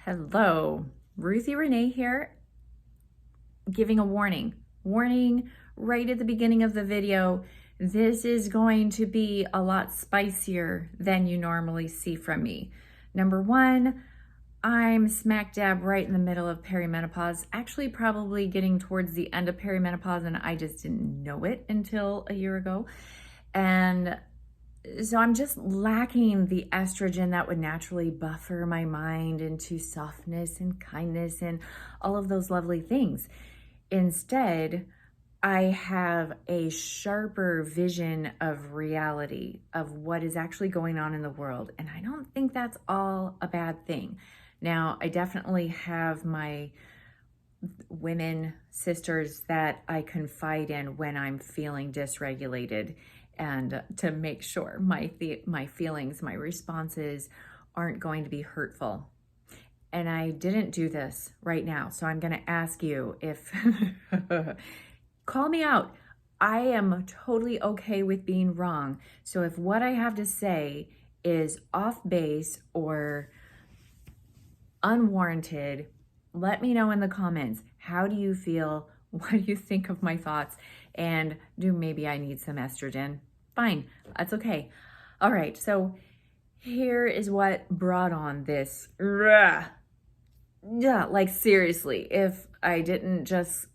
Hello, Ruthie Renee here, giving a warning. Warning right at the beginning of the video. This is going to be a lot spicier than you normally see from me. Number one, I'm smack dab right in the middle of perimenopause, actually probably getting towards the end of perimenopause, and I just didn't know it until a year ago. And so I'm just lacking the estrogen that would naturally buffer my mind into softness and kindness and all of those lovely things. Instead, I have a sharper vision of reality, of what is actually going on in the world. And I don't think that's all a bad thing. Now, I definitely have my women sisters that I confide in when I'm feeling dysregulated, and to make sure my feelings, my responses aren't going to be hurtful. And I didn't do this right now, so I'm going to ask you if call me out. I am totally okay with being wrong. So if what I have to say is off base or unwarranted, let me know in the comments. How do you feel? What do you think of my thoughts? And do maybe I need some estrogen? Fine, that's okay. All right, so here is what brought on this. Yeah, like seriously, if I did just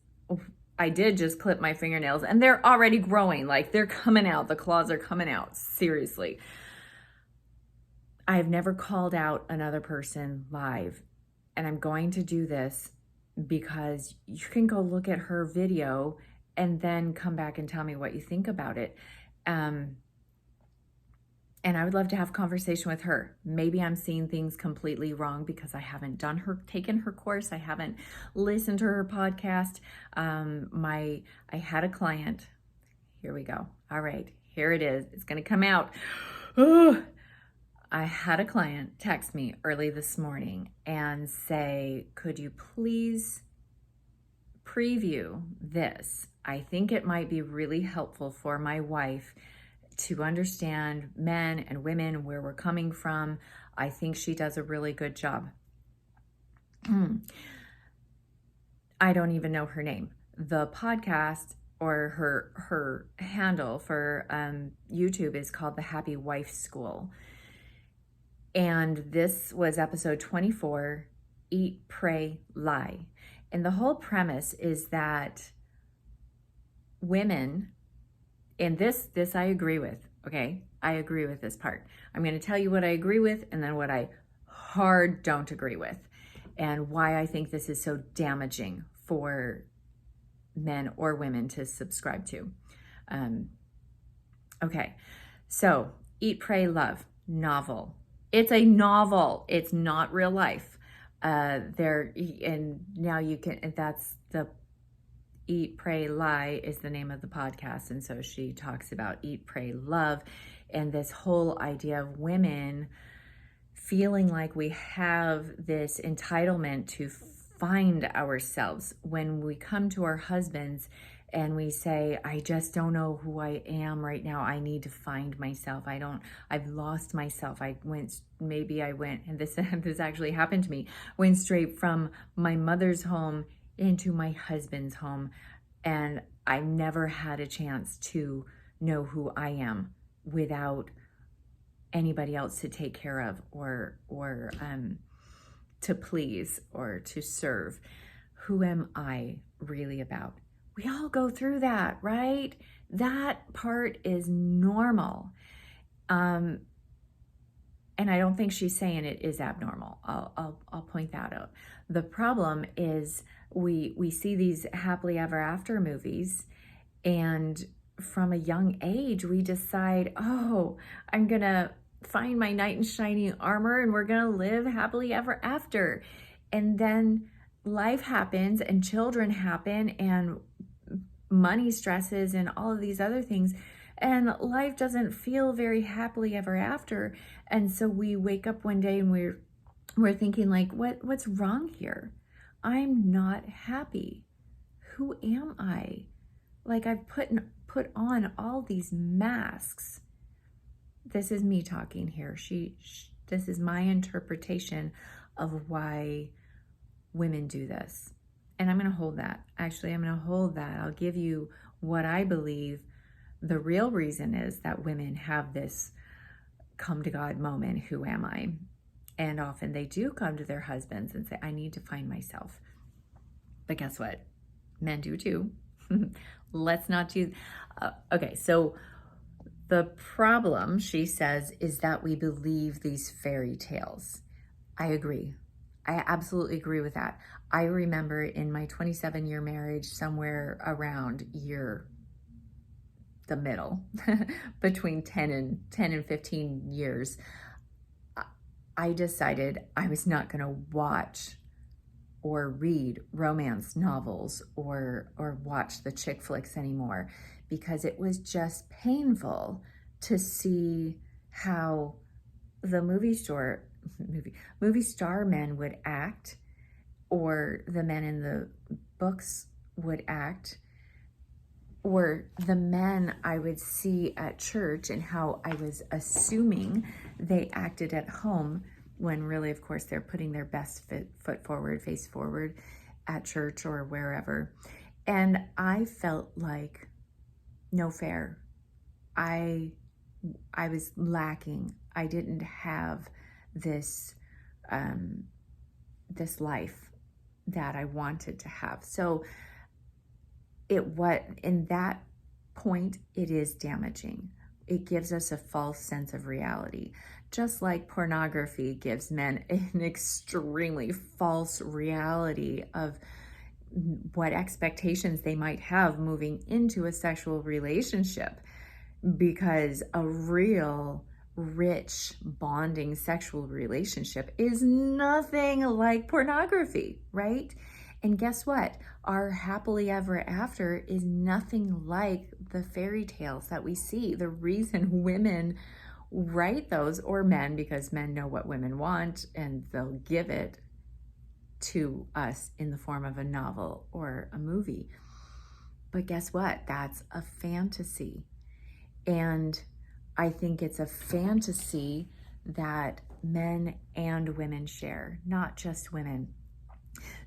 clip my fingernails, and they're already growing, like they're coming out, the claws are coming out, seriously. I've never called out another person live, and I'm going to do this because you can go look at her video and then come back and tell me what you think about it. And I would love to have a conversation with her. Maybe I'm seeing things completely wrong because I haven't taken her course. I haven't listened to her podcast. I had a client. Here we go. All right, here it is. It's going to come out. I had a client text me early this morning and say, could you please preview this? I think it might be really helpful for my wife to understand men and women, where we're coming from. I think she does a really good job. I don't even know her name. The podcast or her handle for YouTube is called The Happy Wife School. And this was episode 24, Eat, Pray, Lie. And the whole premise is that women, and this I agree with, okay? I agree with this part. I'm going to tell you what I agree with and then what I hard don't agree with, and why I think this is so damaging for men or women to subscribe to. Okay, so Eat, Pray, Love, novel. It's a novel. It's not real life. And now you can, that's the Eat, Pray, Lie is the name of the podcast. And so she talks about Eat, Pray, Love, and this whole idea of women feeling like we have this entitlement to find ourselves when we come to our husbands and we say, I just don't know who I am right now. I need to find myself. I've lost myself. And this actually happened to me, went straight from my mother's home into my husband's home, and I never had a chance to know who I am without anybody else to take care of or to please or to serve. Who am I really about? We all go through that, right? That part is normal. And I don't think she's saying it is abnormal. I'll point that out. The problem is we see these happily ever after movies, and from a young age we decide, oh, I'm gonna find my knight in shining armor and we're gonna live happily ever after. And then life happens and children happen and money stresses and all of these other things, and life doesn't feel very happily ever after. And so we wake up one day and we're thinking like, what's wrong here? I'm not happy. Who am I? Like, I've put on all these masks. This is me talking here. This is my interpretation of why women do this. And I'm going to hold that. Actually, I'm going to hold that. I'll give you what I believe the real reason is that women have this come to God moment. Who am I? And often they do come to their husbands and say, I need to find myself. But guess what? Men do too. Let's not do. Okay, so the problem, she says, is that we believe these fairy tales. I agree. I absolutely agree with that. I remember in my 27-year marriage, somewhere around the middle, between 10 and 15 years, I decided I was not going to watch or read romance novels or watch the chick flicks anymore, because it was just painful to see how the movie star men would act, or the men in the books would act, or the men I would see at church and how I was assuming they acted at home, when really, of course, they're putting their best foot forward, face forward at church or wherever. And I felt like no fair. I was lacking. I didn't have this this life that I wanted to have. So in that point, it is damaging. It gives us a false sense of reality. Just like pornography gives men an extremely false reality of what expectations they might have moving into a sexual relationship, because a real rich bonding sexual relationship is nothing like pornography, right? And guess what? Our happily ever after is nothing like the fairy tales that we see. The reason women write those, or men, because men know what women want and they'll give it to us in the form of a novel or a movie. But guess what? That's a fantasy. And I think it's a fantasy that men and women share, not just women.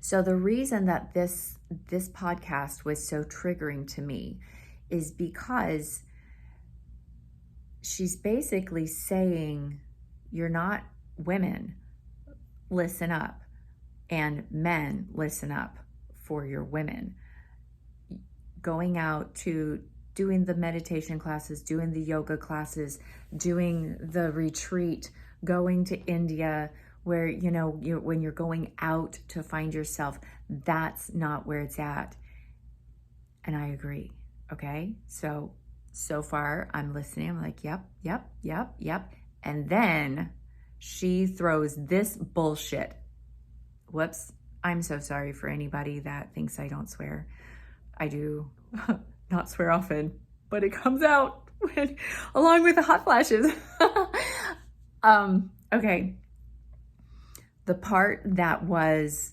So the reason that this podcast was so triggering to me is because she's basically saying, you're not women, listen up, and men, listen up for your women. Going out to doing the meditation classes, doing the yoga classes, doing the retreat, going to India, where, when you're going out to find yourself, that's not where it's at. And I agree. Okay. So far I'm listening. I'm like, yep. And then she throws this bullshit. Whoops. I'm so sorry for anybody that thinks I don't swear. I do not swear often, but it comes out along with the hot flashes. Okay. The part that was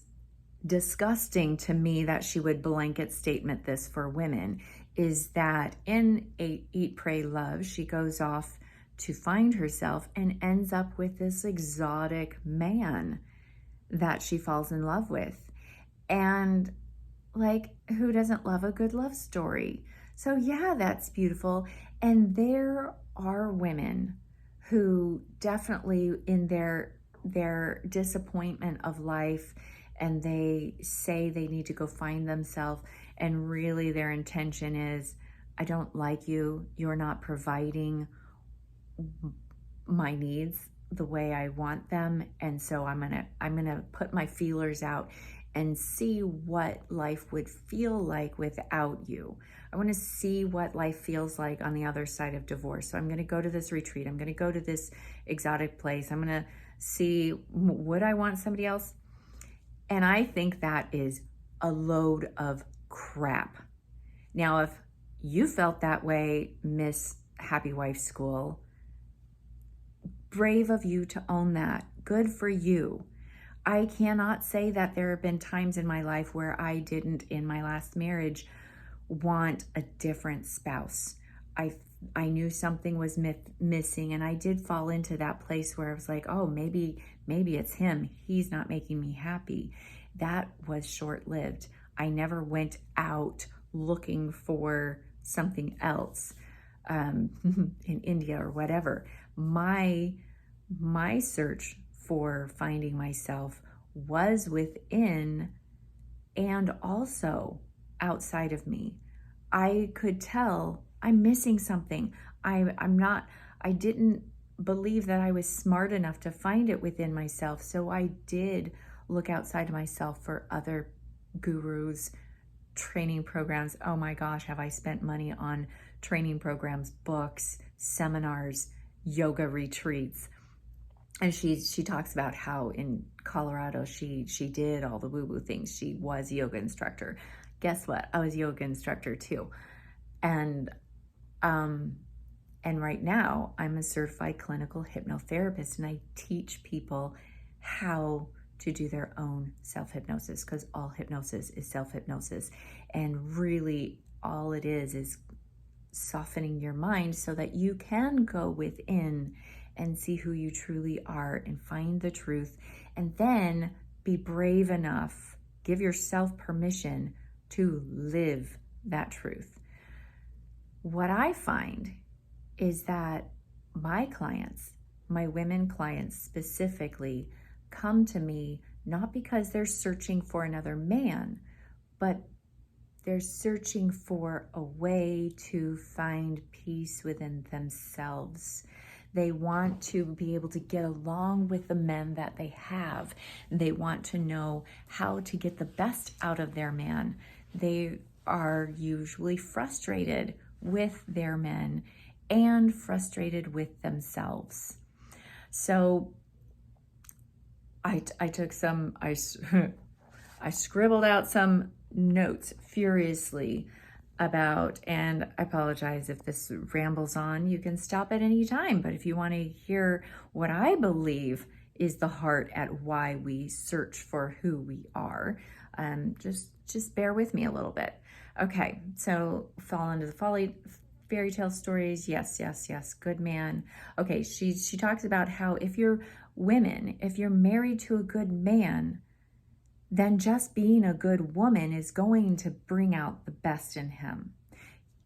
disgusting to me that she would blanket statement this for women is that in Eat, Pray, Love, she goes off to find herself and ends up with this exotic man that she falls in love with. And like, who doesn't love a good love story? So yeah, that's beautiful. And there are women who definitely in their disappointment of life, and they say they need to go find themselves, and really their intention is, I don't like you, you're not providing my needs the way I want them, and so I'm gonna put my feelers out and see what life would feel like without you. I want to see what life feels like on the other side of divorce. So I'm going to go to this retreat. I'm going to go to this exotic place. I'm going to see, would I want somebody else? And I think that is a load of crap. Now, if you felt that way, Miss Happy Wife School, brave of you to own that. Good for you. I cannot say that there have been times in my life where I didn't, in my last marriage, want a different spouse. I knew something was missing, and I did fall into that place where I was like, oh, maybe Maybe it's him. He's not making me happy. That was short-lived. I never went out looking for something else in India or whatever. My search for finding myself was within and also outside of me. I could tell I'm missing something. I didn't believe that I was smart enough to find it within myself. So I did look outside of myself for other gurus, training programs. Oh my gosh, have I spent money on training programs, books, seminars, yoga retreats. And she talks about how in Colorado she did all the woo-woo things. She was a yoga instructor. Guess what? I was a yoga instructor too. And right now I'm a certified clinical hypnotherapist, and I teach people how to do their own self-hypnosis, because all hypnosis is self-hypnosis. And really all it is softening your mind so that you can go within and see who you truly are and find the truth, and then be brave enough, give yourself permission to live that truth. What I find is that my clients, my women clients specifically, come to me not because they're searching for another man, but they're searching for a way to find peace within themselves. They want to be able to get along with the men that they have. They want to know how to get the best out of their man. They are usually frustrated with their men and frustrated with themselves. So I took some, I scribbled out some notes furiously about, and I apologize if this rambles on. You can stop at any time, but if you want to hear what I believe is the heart at why we search for who we are, just bear with me a little bit. Okay, so fall into the fairy tale stories. Yes, good man. Okay, she talks about how if you're married to a good man, then just being a good woman is going to bring out the best in him.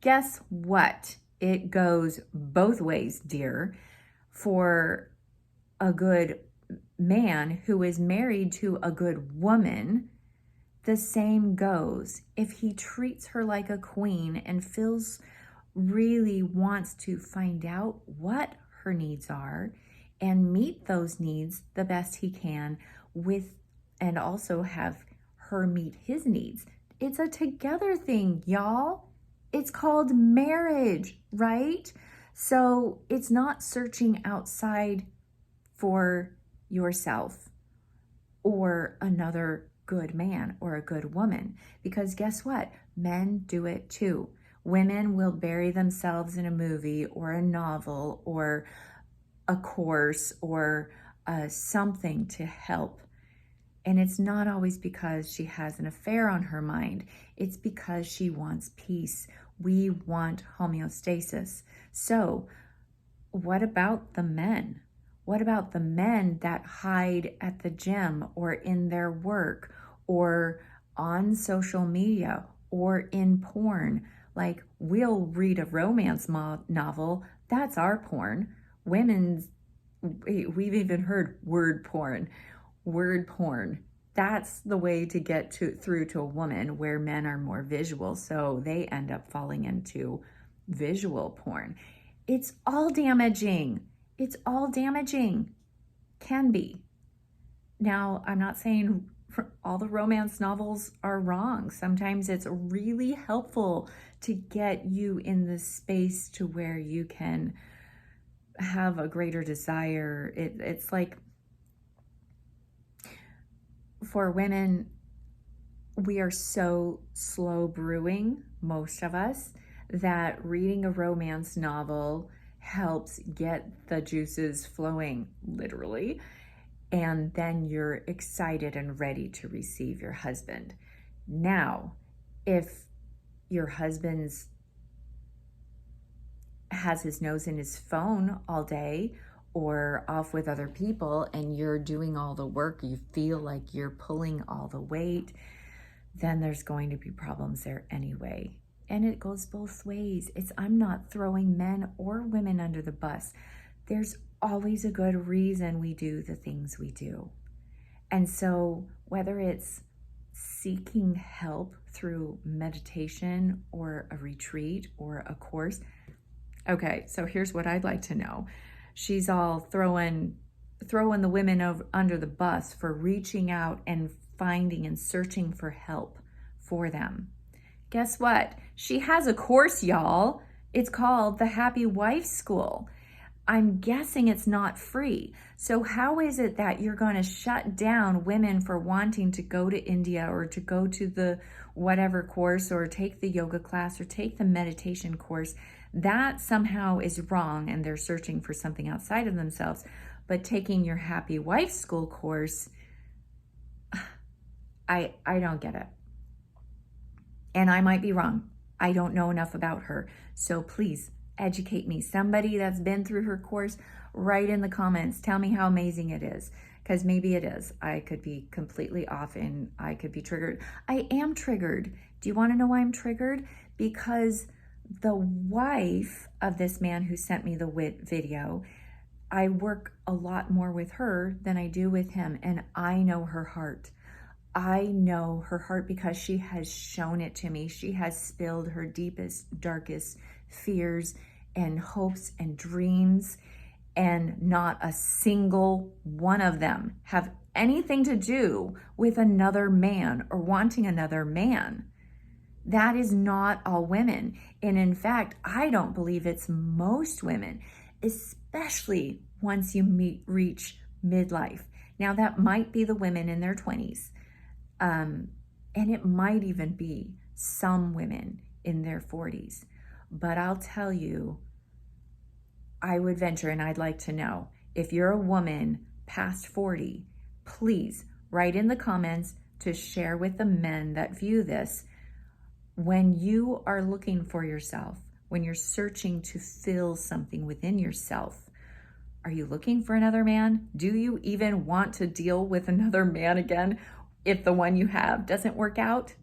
Guess what? It goes both ways, dear. For a good man who is married to a good woman, the same goes. If he treats her like a queen and really wants to find out what her needs are and meet those needs the best he can and also have her meet his needs. It's a together thing, y'all. It's called marriage, right? So it's not searching outside for yourself or another good man or a good woman, because guess what? Men do it too. Women will bury themselves in a movie or a novel or a course or something to help. And it's not always because she has an affair on her mind. It's because she wants peace. We want homeostasis. So what about the men? What about the men that hide at the gym or in their work or on social media or in porn? Like, we'll read a romance novel. That's our porn. We've even heard word porn. That's the way to get through to a woman, where men are more visual, so they end up falling into visual porn. It's all damaging. Can be. Now, I'm not saying all the romance novels are wrong. Sometimes it's really helpful to get you in the space to where you can have a greater desire. It's like, for women, we are so slow brewing, most of us, that reading a romance novel helps get the juices flowing, literally, and then you're excited and ready to receive your husband. Now, if your husband has his nose in his phone all day, or off with other people and you're doing all the work, you feel like you're pulling all the weight, then there's going to be problems there anyway. And it goes both ways. I'm not throwing men or women under the bus. There's always a good reason we do the things we do. And so whether it's seeking help through meditation or a retreat or a course. Okay, so here's what I'd like to know. She's all throwing the women under the bus for reaching out and finding and searching for help for them. Guess what? She has a course, y'all. It's called the Happy Wife School. I'm guessing it's not free. So how is it that you're going to shut down women for wanting to go to India or to go to the whatever course or take the yoga class or take the meditation course? That somehow is wrong and they're searching for something outside of themselves. But taking your Happy Wife School course, I don't get it. And I might be wrong. I don't know enough about her. So please educate me. Somebody that's been through her course, write in the comments. Tell me how amazing it is. Because maybe it is. I could be completely off and I could be triggered. I am triggered. Do you want to know why I'm triggered? Because the wife of this man who sent me the video, I work a lot more with her than I do with him. And I know her heart. I know her heart because she has shown it to me. She has spilled her deepest, darkest fears and hopes and dreams, and not a single one of them have anything to do with another man or wanting another man. That is not all women. And in fact, I don't believe it's most women, especially once you reach midlife. Now, that might be the women in their 20s. And it might even be some women in their 40s. But I'll tell you, I would venture, and I'd like to know, if you're a woman past 40, please write in the comments to share with the men that view this. When you are looking for yourself, when you're searching to fill something within yourself, are you looking for another man? Do you even want to deal with another man again if the one you have doesn't work out?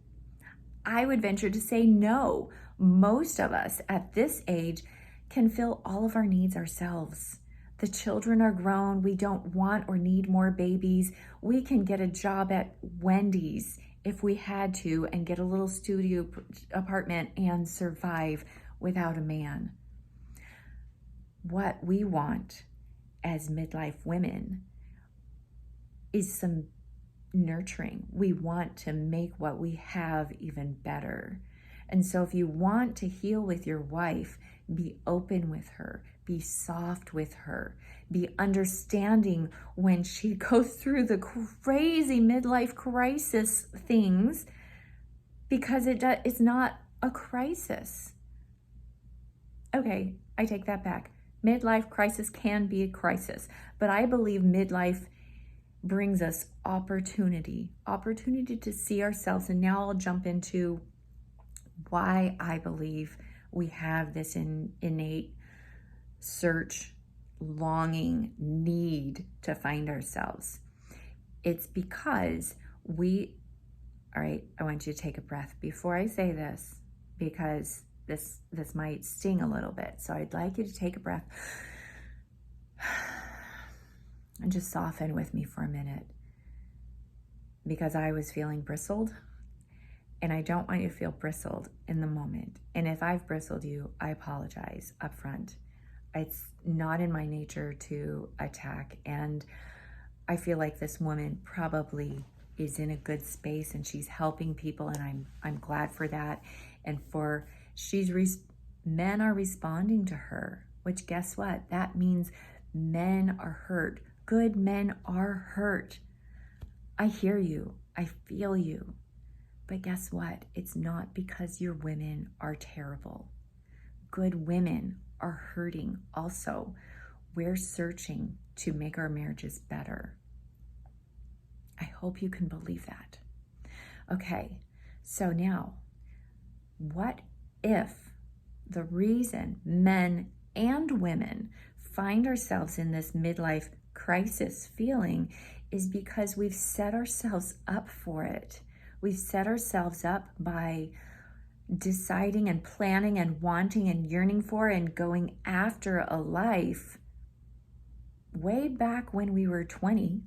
I would venture to say no. Most of us at this age can fill all of our needs ourselves. The children are grown. We don't want or need more babies. We can get a job at Wendy's if we had to and get a little studio apartment and survive without a man. What we want as midlife women is some nurturing. We want to make what we have even better. And so if you want to heal with your wife, be open with her, be soft with her, be understanding when she goes through the crazy midlife crisis things, because it's not a crisis. Okay, I take that back. Midlife crisis can be a crisis, but I believe midlife brings us opportunity to see ourselves. And now I'll jump into why I believe we have this innate search, longing, need to find ourselves. It's because all right, I want you to take a breath before I say this, because this might sting a little bit. So I'd like you to take a breath and just soften with me for a minute, because I was feeling bristled, and I don't want you to feel bristled in the moment. And if I've bristled you, I apologize up front. It's not in my nature to attack, and I feel like this woman probably is in a good space and she's helping people, and I'm glad for that. And men are responding to her, which, guess what? That means men are hurt. Good men are hurt. I hear you. I feel you. But guess what? It's not because your women are terrible. Good women are hurting also. We're searching to make our marriages better. I hope you can believe that. Okay, so now, what if the reason men and women find ourselves in this midlife crisis feeling is because we've set ourselves up for it. We've set ourselves up by deciding and planning and wanting and yearning for and going after a life way back when we were 20,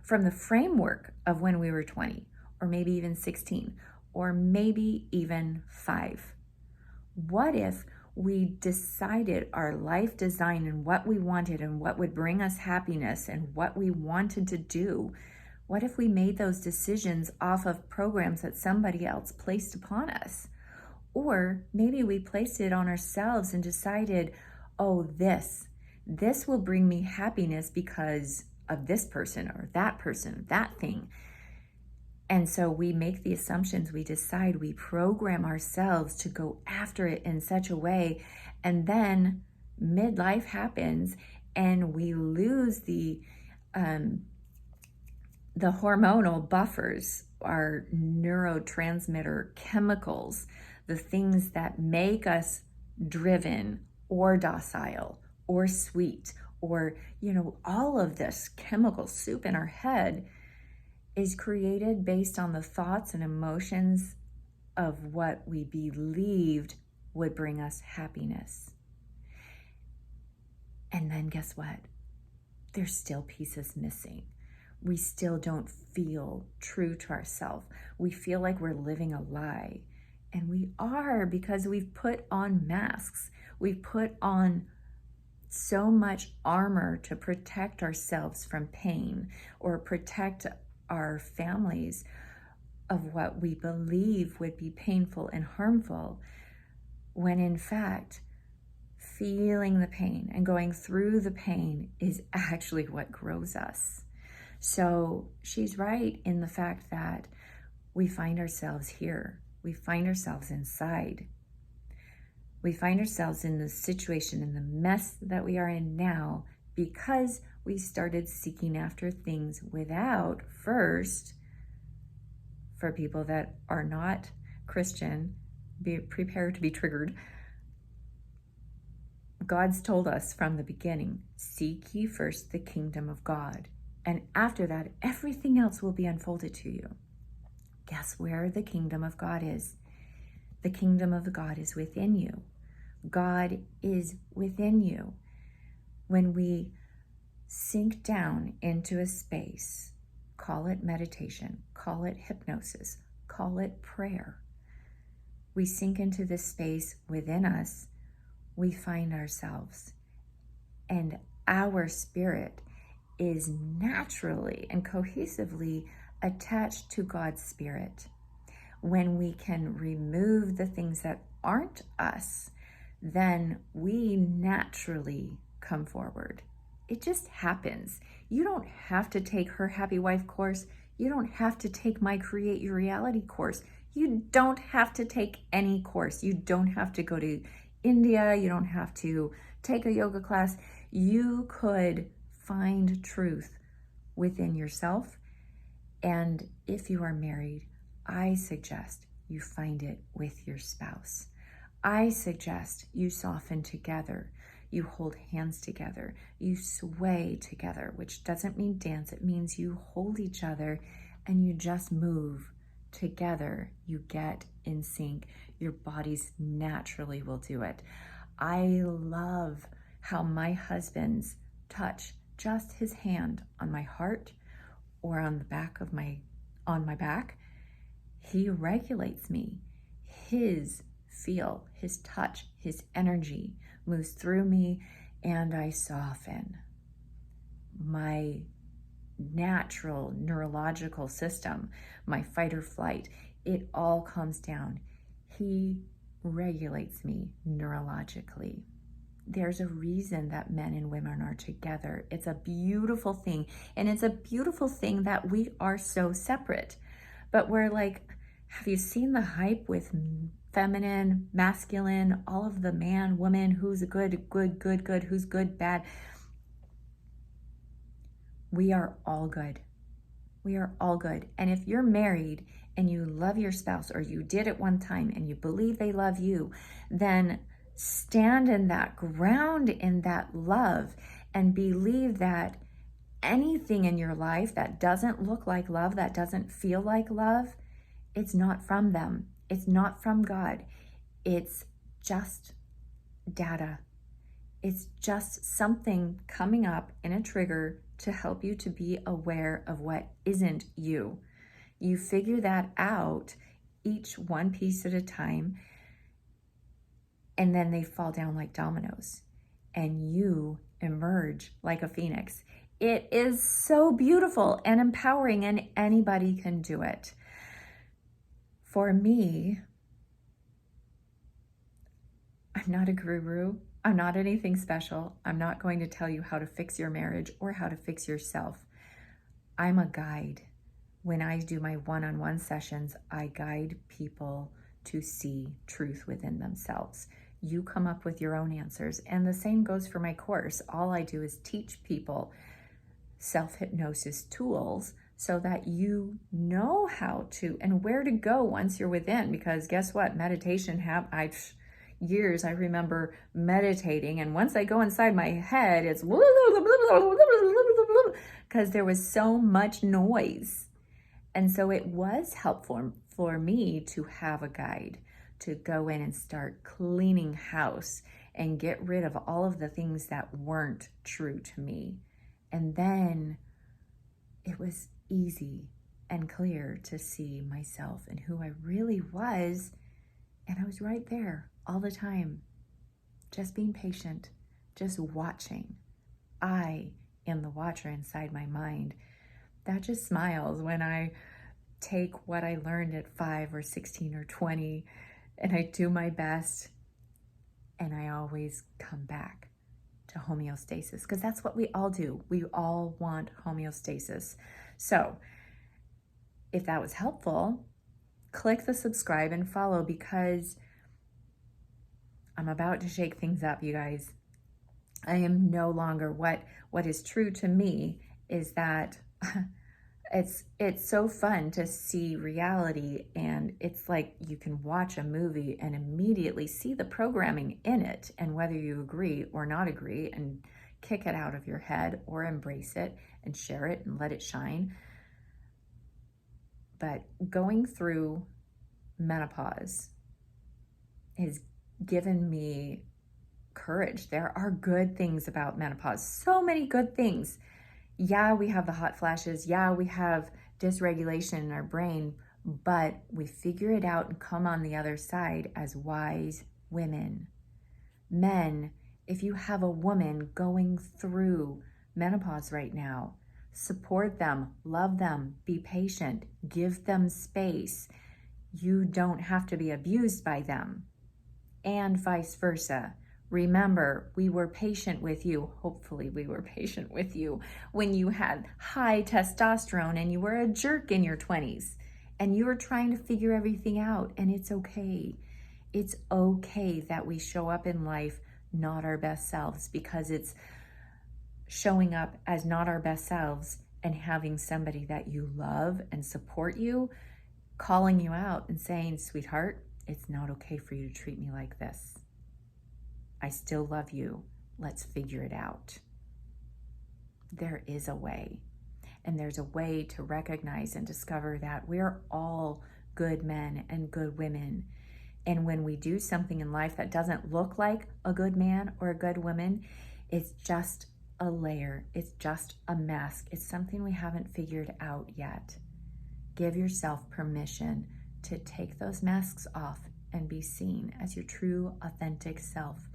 from the framework of when we were 20, or maybe even 16, or maybe even 5. What if we decided our life design and what we wanted and what would bring us happiness and what we wanted to do? What if we made those decisions off of programs that somebody else placed upon us? Or maybe we placed it on ourselves and decided, oh, this will bring me happiness because of this person or that thing. And so we make the assumptions, we decide, we program ourselves to go after it in such a way. And then midlife happens and we lose the hormonal buffers, our neurotransmitter chemicals, the things that make us driven or docile or sweet, or, all of this chemical soup in our head is created based on the thoughts and emotions of what we believed would bring us happiness. And then guess what? There's still pieces missing. We still don't feel true to ourselves. We feel like we're living a lie. And we are, because we've put on masks. We've put on so much armor to protect ourselves from pain or protect our families of what we believe would be painful and harmful, when in fact, feeling the pain and going through the pain is actually what grows us. So she's right in the fact that we find ourselves here. We find ourselves inside. We find ourselves in the situation, in the mess that we are in now, because we started seeking after things without first, for people that are not Christian, be prepared to be triggered. God's told us from the beginning, seek ye first the kingdom of God. And after that, everything else will be unfolded to you. Guess where the kingdom of God is? The kingdom of God is within you. God is within you. When we sink down into a space, call it meditation, call it hypnosis, call it prayer. We sink into this space within us, we find ourselves. And our spirit is naturally and cohesively attached to God's spirit. When we can remove the things that aren't us, then we naturally come forward. It just happens. You don't have to take her Happy Wife course. You don't have to take my Create Your Reality course. You don't have to take any course. You don't have to go to India. You don't have to take a yoga class. You could find truth within yourself. And if you are married, I suggest you find it with your spouse. I suggest you soften together. You hold hands together. You sway together, which doesn't mean dance. It means you hold each other and you just move together. You get in sync. Your bodies naturally will do it. I love how my husband's touch, just his hand on my heart or on the back of on my back, he regulates me. His feel, his touch, his energy moves through me, and I soften. My natural neurological system, my fight or flight, it all calms down. He regulates me neurologically. There's a reason that men and women are together. It's a beautiful thing, and it's a beautiful thing that we are so separate. But we're like, have you seen the hype with feminine, masculine, all of the man, woman, who's good, who's good, bad? We are all good. We are all good. And if you're married and you love your spouse, or you did at one time and you believe they love you, then stand in that, ground in that love, and believe that anything in your life that doesn't look like love, that doesn't feel like love, it's not from them. It's not from God. It's just data. It's just something coming up in a trigger to help you to be aware of what isn't you. You figure that out, each one piece at a time, and then they fall down like dominoes, and you emerge like a phoenix. It is so beautiful and empowering, and anybody can do it. For me, I'm not a guru. I'm not anything special. I'm not going to tell you how to fix your marriage or how to fix yourself. I'm a guide. When I do my one-on-one sessions, I guide people to see truth within themselves. You come up with your own answers, and the same goes for my course. All I do is teach people self-hypnosis tools so that you know how to and where to go once you're within, because guess what? Meditation I remember meditating, and once I go inside my head, it's because there was so much noise. And so it was helpful for me to have a guide, to go in and start cleaning house and get rid of all of the things that weren't true to me. And then it was easy and clear to see myself and who I really was. And I was right there all the time, just being patient, just watching. I am the watcher inside my mind that just smiles when I take what I learned at 5 or 16 or 20 and I do my best, and I always come back to homeostasis, because that's what we all do. We all want homeostasis. So if that was helpful, click the subscribe and follow, because I'm about to shake things up, you guys. I am no longer, what is true to me is that it's so fun to see reality, and it's like you can watch a movie and immediately see the programming in it, and whether you agree or not agree, and kick it out of your head or embrace it and share it and let it shine. But going through menopause has given me courage. There are good things about menopause, so many good things. Yeah, we have the hot flashes. Yeah, we have dysregulation in our brain, but we figure it out and come on the other side as wise women. Men, if you have a woman going through menopause right now, support them, love them, be patient, give them space. You don't have to be abused by them, and vice versa. Remember, we were patient with you. Hopefully we were patient with you when you had high testosterone and you were a jerk in your 20s and you were trying to figure everything out, and it's okay. It's okay that we show up in life not our best selves, because it's showing up as not our best selves and having somebody that you love and support you calling you out and saying, sweetheart, it's not okay for you to treat me like this. I still love you. Let's figure it out. There is a way. And there's a way to recognize and discover that we're all good men and good women. And when we do something in life that doesn't look like a good man or a good woman, it's just a layer. It's just a mask. It's something we haven't figured out yet. Give yourself permission to take those masks off and be seen as your true, authentic self.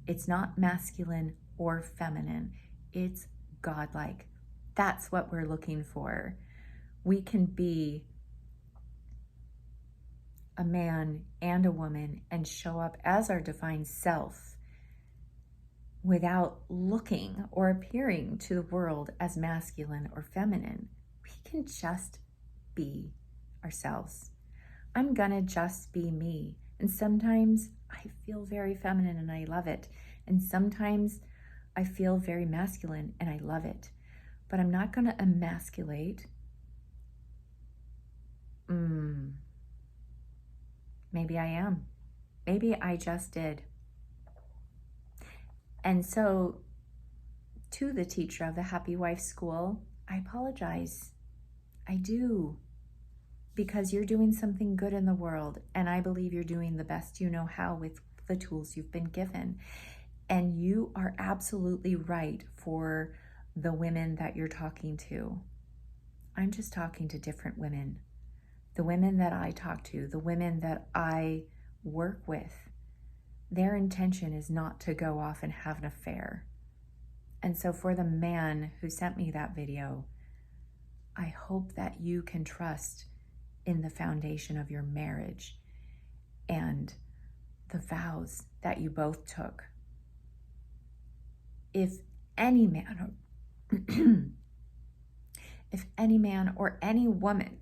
It's not masculine or feminine. It's godlike. That's what we're looking for. We can be a man and a woman and show up as our divine self without looking or appearing to the world as masculine or feminine. We can just be ourselves. I'm gonna just be me. And sometimes I feel very feminine and I love it. And sometimes I feel very masculine and I love it. But I'm not gonna emasculate. Maybe I am. Maybe I just did. And so to the teacher of the Happy Wife School, I apologize. I do. Because you're doing something good in the world, and I believe you're doing the best you know how with the tools you've been given. And you are absolutely right for the women that you're talking to. I'm just talking to different women. The women that I talk to, the women that I work with, their intention is not to go off and have an affair. And so for the man who sent me that video, I hope that you can trust in the foundation of your marriage and the vows that you both took. If any man if any man or any woman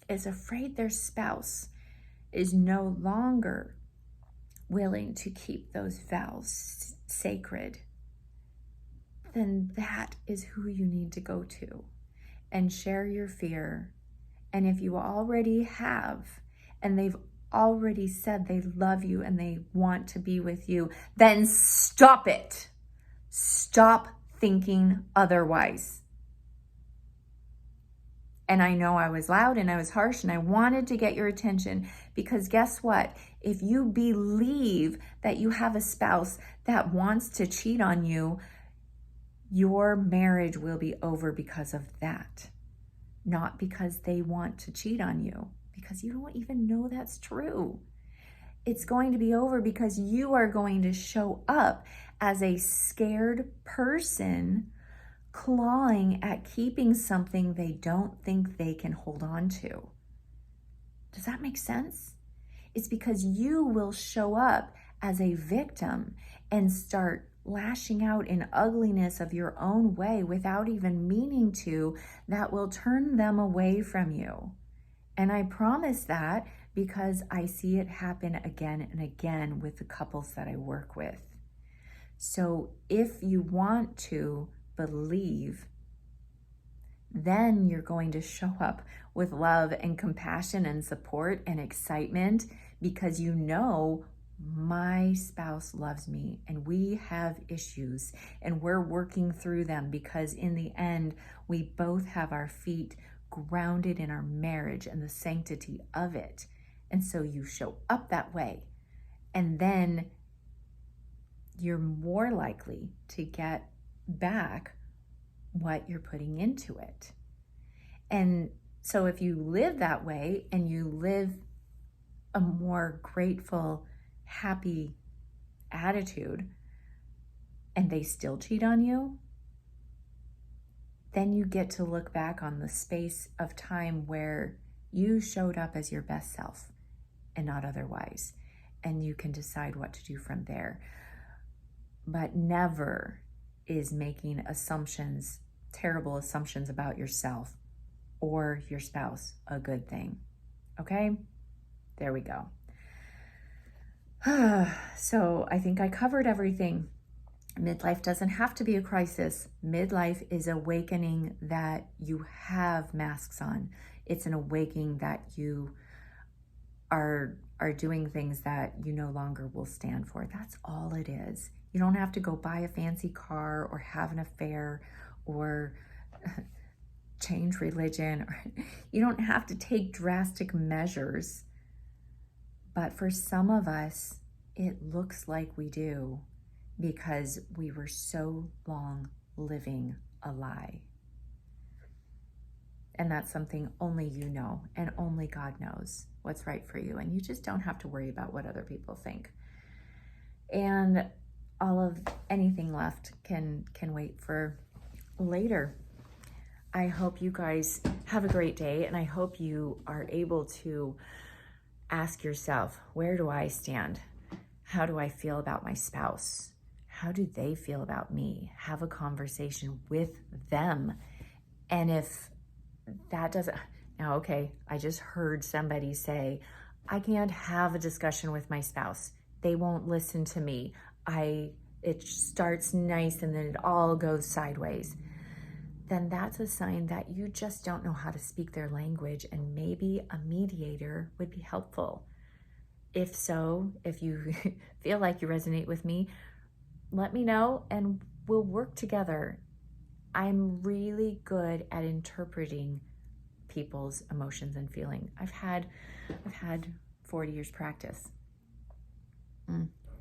is afraid their spouse is no longer willing to keep those vows sacred, then that is who you need to go to and share your fear. And if you already have, and they've already said they love you and they want to be with you, then stop it. Stop thinking otherwise. And I know I was loud and I was harsh and I wanted to get your attention, because guess what? If you believe that you have a spouse that wants to cheat on you, your marriage will be over because of that. Not because they want to cheat on you, because you don't even know that's true. It's going to be over because you are going to show up as a scared person clawing at keeping something they don't think they can hold on to. Does that make sense? It's because you will show up as a victim and start lashing out in ugliness of your own way without even meaning to, that will turn them away from you. And I promise that because I see it happen again and again with the couples that I work with. So if you want to believe, then you're going to show up with love and compassion and support and excitement, because you know my spouse loves me and we have issues and we're working through them, because in the end, we both have our feet grounded in our marriage and the sanctity of it. And so you show up that way, and then you're more likely to get back what you're putting into it. And so if you live that way and you live a more grateful, happy attitude, and they still cheat on you, then you get to look back on the space of time where you showed up as your best self and not otherwise. And you can decide what to do from there. But never is making assumptions, terrible assumptions about yourself or your spouse, a good thing. Okay? There we go. So I think I covered everything. Midlife doesn't have to be a crisis. Midlife is awakening that you have masks on. It's an awakening that you are doing things that you no longer will stand for. That's all it is. You don't have to go buy a fancy car or have an affair or change religion. You don't have to take drastic measures. But for some of us, it looks like we do, because we were so long living a lie. And that's something only you know, and only God knows what's right for you. And you just don't have to worry about what other people think. And all of anything left can wait for later. I hope you guys have a great day, and I hope you are able to ask yourself, where do I stand? How do I feel about my spouse? How do they feel about me? Have a conversation with them. And if that doesn't, now, okay, I just heard somebody say, I can't have a discussion with my spouse. They won't listen to me. It starts nice and then it all goes sideways. Then that's a sign that you just don't know how to speak their language, and maybe a mediator would be helpful. If so, if you feel like you resonate with me, let me know and we'll work together. I'm really good at interpreting people's emotions and feeling. I've had 40 years practice.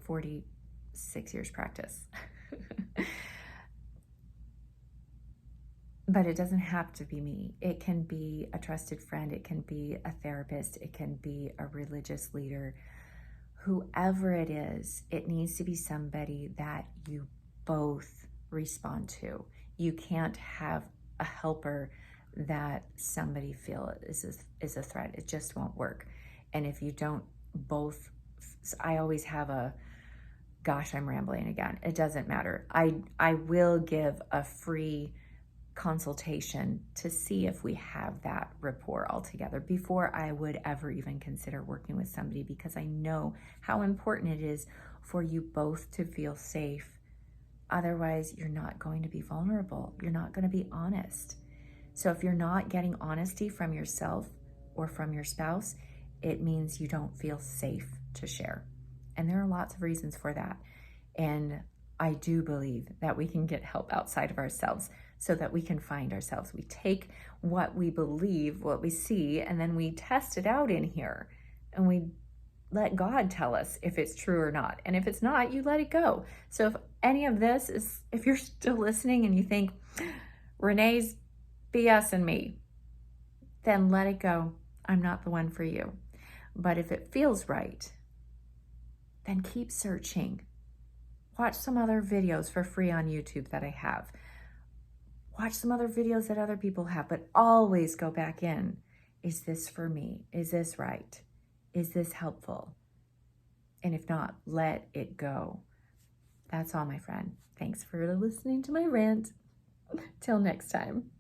46 years practice. But it doesn't have to be me. It can be a trusted friend. It can be a therapist. It can be a religious leader. Whoever it is, it needs to be somebody that you both respond to. You can't have a helper that somebody feel is a threat. It just won't work. And if you don't both, I always have a, gosh, I'm rambling again. It doesn't matter. I will give a free consultation to see if we have that rapport altogether before I would ever even consider working with somebody, because I know how important it is for you both to feel safe. Otherwise, you're not going to be vulnerable. You're not going to be honest. So if you're not getting honesty from yourself or from your spouse, it means you don't feel safe to share. And there are lots of reasons for that. And I do believe that we can get help outside of ourselves so that we can find ourselves. We take what we believe, what we see, and then we test it out in here. And we let God tell us if it's true or not. And if it's not, you let it go. So if any of this is, if you're still listening and you think, Renee's BSing me, then let it go. I'm not the one for you. But if it feels right, then keep searching. Watch some other videos for free on YouTube that I have. Watch some other videos that other people have, but always go back in. Is this for me? Is this right? Is this helpful? And if not, let it go. That's all, my friend. Thanks for listening to my rant. Till next time.